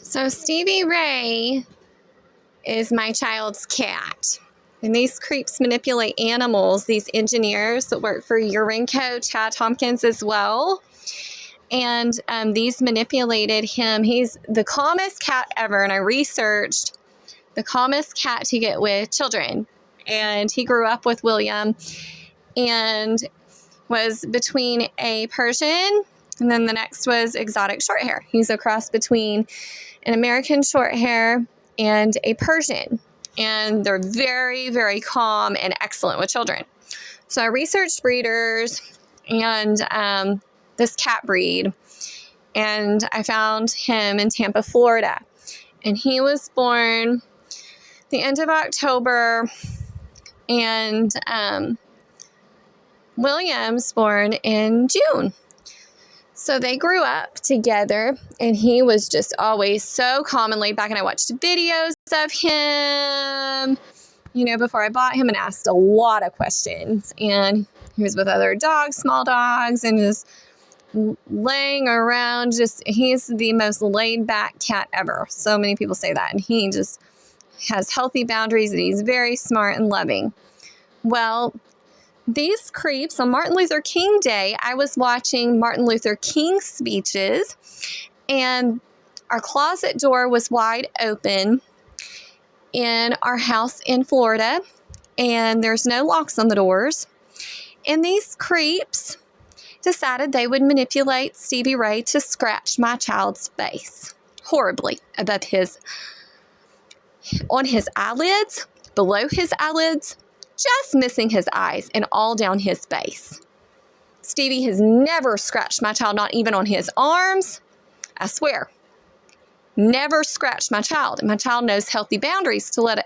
So Stevie Ray is my child's cat. And these creeps manipulate animals, these engineers that work for URENCO, Tompkins as well. And these manipulated him. He's the calmest cat ever. And I researched the calmest cat to get with children. And he grew up with William and was between a Persian, and then the next was exotic short hair. He's a cross between an American short hair and a Persian. And they're very, very calm and excellent with children. So I researched breeders and this cat breed, and I found him in Tampa, Florida. And he was born the end of October, and William's born in June. So they grew up together, and he was just always so calm and laid back. And I watched videos of him, before I bought him, and asked a lot of questions. And he was with other dogs, small dogs, and just laying around. He's the most laid back cat ever. So many people say that. And he just has healthy boundaries, and he's very smart and loving. Well, these creeps, on Martin Luther King Day, I was watching Martin Luther King speeches, and our closet door was wide open in our house in Florida, and there's no locks on the doors. And these creeps decided they would manipulate Stevie Ray to scratch my child's face horribly on his eyelids, below his eyelids, just missing his eyes, and all down his face. Stevie has never scratched my child, not even on his arms. I swear. Never scratched my child. And my child knows healthy boundaries to let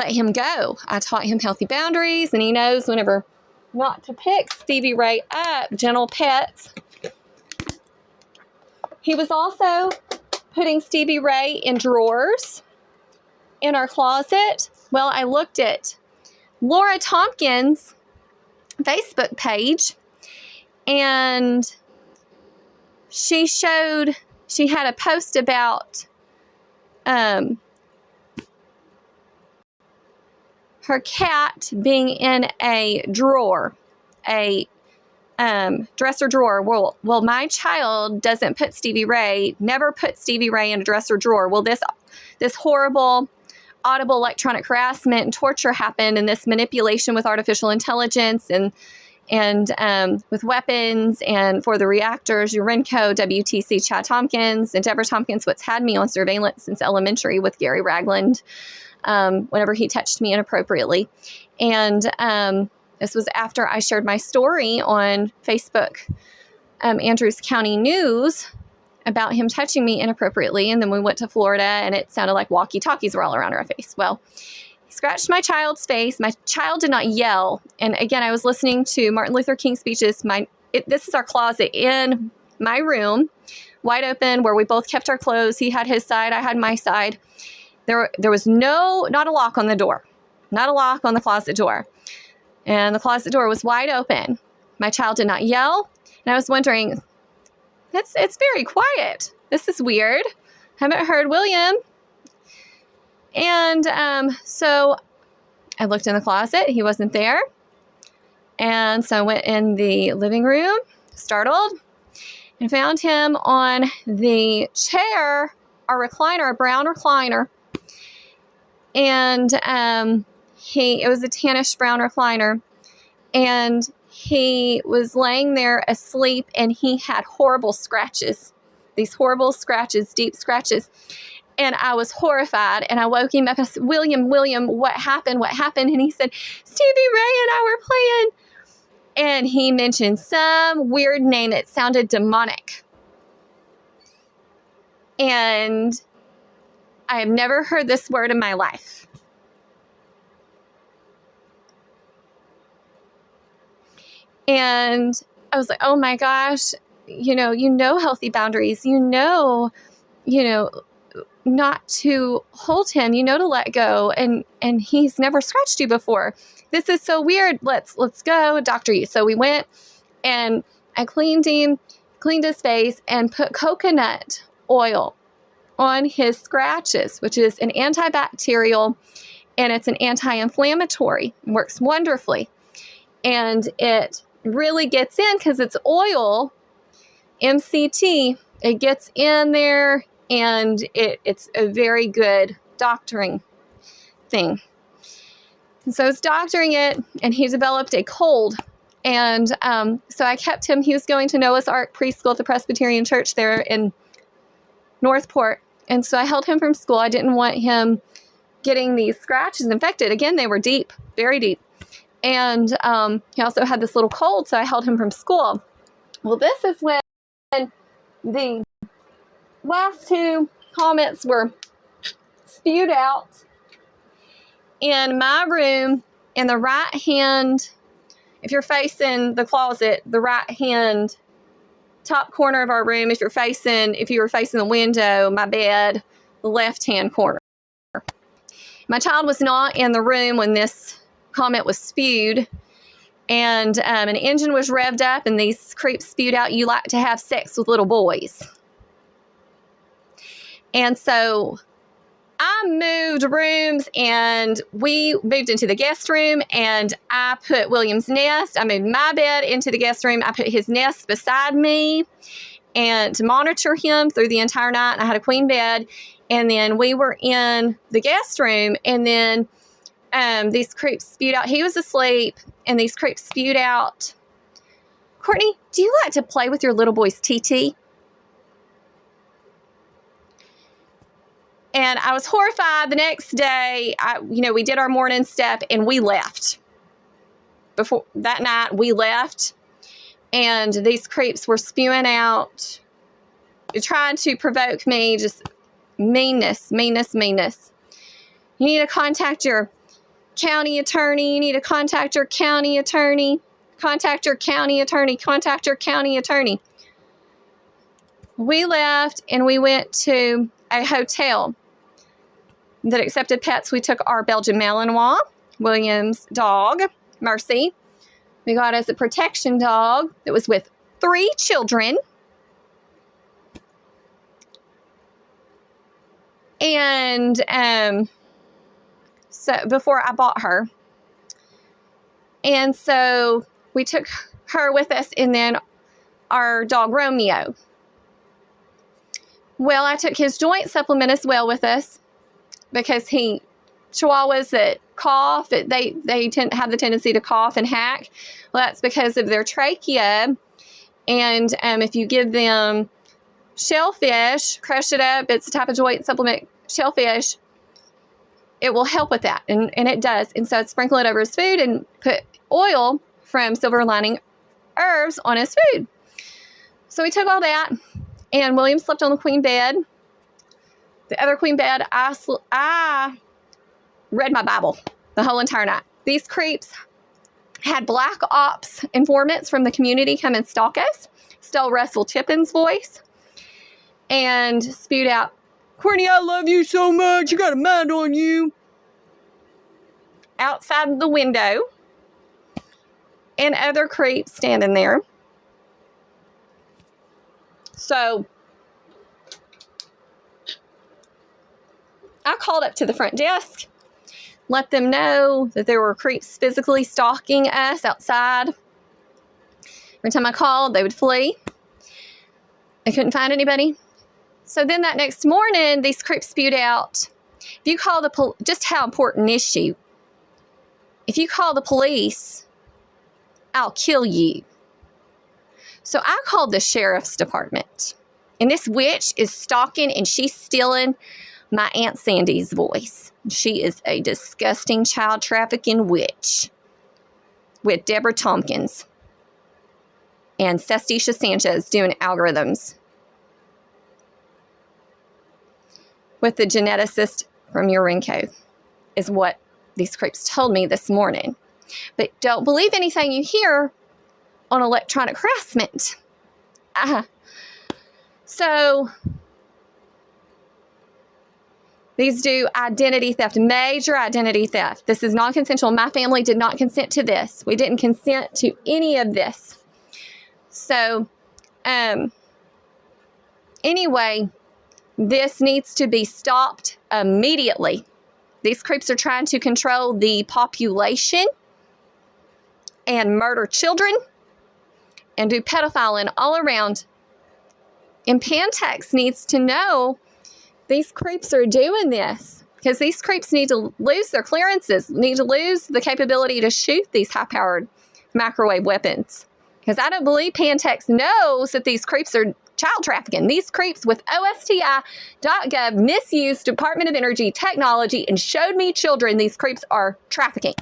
him go. I taught him healthy boundaries, and he knows whenever not to pick Stevie Ray up. Gentle pets. He was also putting Stevie Ray in drawers in our closet. Well, I looked at Laura Tompkins' Facebook page, and she had a post about her cat being in a drawer, a dresser drawer. Well, my child doesn't put never put Stevie Ray in a dresser drawer. Well, this horrible audible electronic harassment and torture happened, and this manipulation with artificial intelligence and with weapons, and for the reactors, URENCO, WTC, Tompkins, and Debra Tompkins, what's had me on surveillance since elementary with Gary Ragland, whenever he touched me inappropriately. And this was after I shared my story on Facebook, Andrews County News, about him touching me inappropriately. And then we went to Florida, and it sounded like walkie-talkies were all around our face. Well, he scratched my child's face. My child did not yell. And again, I was listening to Martin Luther King speeches. This is our closet in my room, wide open, where we both kept our clothes. He had his side, I had my side. There was not a lock on the door, not a lock on the closet door. And the closet door was wide open. My child did not yell. And I was wondering, it's very quiet. This is weird. Haven't heard William. And so I looked in the closet. He wasn't there. And so I went in the living room, startled, and found him on the chair, our recliner, a brown recliner. And it was a tannish brown recliner. And he was laying there asleep, and he had horrible scratches, these horrible scratches, deep scratches. And I was horrified, and I woke him up. I said, William, what happened? What happened? And he said, Stevie Ray and I were playing. And he mentioned some weird name that sounded demonic. And I have never heard this word in my life. And I was like, oh my gosh, healthy boundaries, not to hold him, to let go. And he's never scratched you before. This is so weird. Let's go doctor you. So we went, and I cleaned his face and put coconut oil on his scratches, which is an antibacterial and it's an anti-inflammatory. It works wonderfully. And it really gets in because it's oil, MCT. It gets in there and it's a very good doctoring thing. And so I was doctoring it and he developed a cold. And so I kept him. He was going to Noah's Ark preschool at the Presbyterian Church there in Northport. And so I held him from school. I didn't want him getting these scratches infected. Again, they were deep, very deep. And he also had this little cold, so I held him from school. Well, this is when the last two comments were spewed out in my room in the right hand. If you're facing the closet, the right hand top corner of our room. If you were facing the window, my bed, the left hand corner. My child was not in the room when this comment was spewed, and an engine was revved up and these creeps spewed out, "You like to have sex with little boys." And so I moved rooms and we moved into the guest room, and I put William's nest. I moved my bed into the guest room. I put his nest beside me and to monitor him through the entire night. And I had a queen bed, and then we were in the guest room, and then these creeps spewed out. He was asleep and these creeps spewed out, "Courtney, do you like to play with your little boy's TT?" And I was horrified. The next day, we did our morning stuff and we left. Before that night, we left, and these creeps were spewing out, trying to provoke me, just meanness. You need to contact your county attorney. You need to contact your county attorney. Contact your county attorney. Contact your county attorney. We left and we went to a hotel that accepted pets. We took our Belgian Malinois, William's dog, Mercy. We got us a protection dog that was with 3 children. And so before I bought her. And so we took her with us, and then our dog Romeo. Well, I took his joint supplement as well with us because Chihuahuas that cough, they have the tendency to cough and hack. Well, that's because of their trachea. And if you give them shellfish, crush it up, it's a type of joint supplement, shellfish, it will help with that. And it does. And so I'd sprinkle it over his food and put oil from Silver Lining Herbs on his food. So we took all that, and William slept on the queen bed. The other queen bed, I read my Bible the whole entire night. These creeps had black ops informants from the community come and stalk us, stole Russell Tippin's voice, and spewed out, "Courtney, I love you so much. You got a mind on you," outside the window, and other creeps standing there. So I called up to the front desk, let them know that there were creeps physically stalking us outside. Every time I called, they would flee. I couldn't find anybody. So then that next morning, these creeps spewed out, "If you call the just how important is she? If you call the police, I'll kill you." So I called the sheriff's department, and this witch is stalking, and she's stealing my Aunt Sandy's voice. She is a disgusting child trafficking witch with Debra Tompkins and Sanchez doing algorithms with the geneticist from URENCO, is what these creeps told me this morning. But don't believe anything you hear on electronic harassment. So these do identity theft, major identity theft. This is non-consensual. My family did not consent to this. We didn't consent to any of this. So, anyway, This needs to be stopped immediately. These creeps are trying to control the population and murder children and do pedophiling all around. And Pantex needs to know these creeps are doing this because these creeps need to lose their clearances, need to lose the capability to shoot these high-powered microwave weapons. Because I don't believe Pantex knows that these creeps are child trafficking. These creeps with OSTI.gov misused Department of Energy technology and showed me children these creeps are trafficking.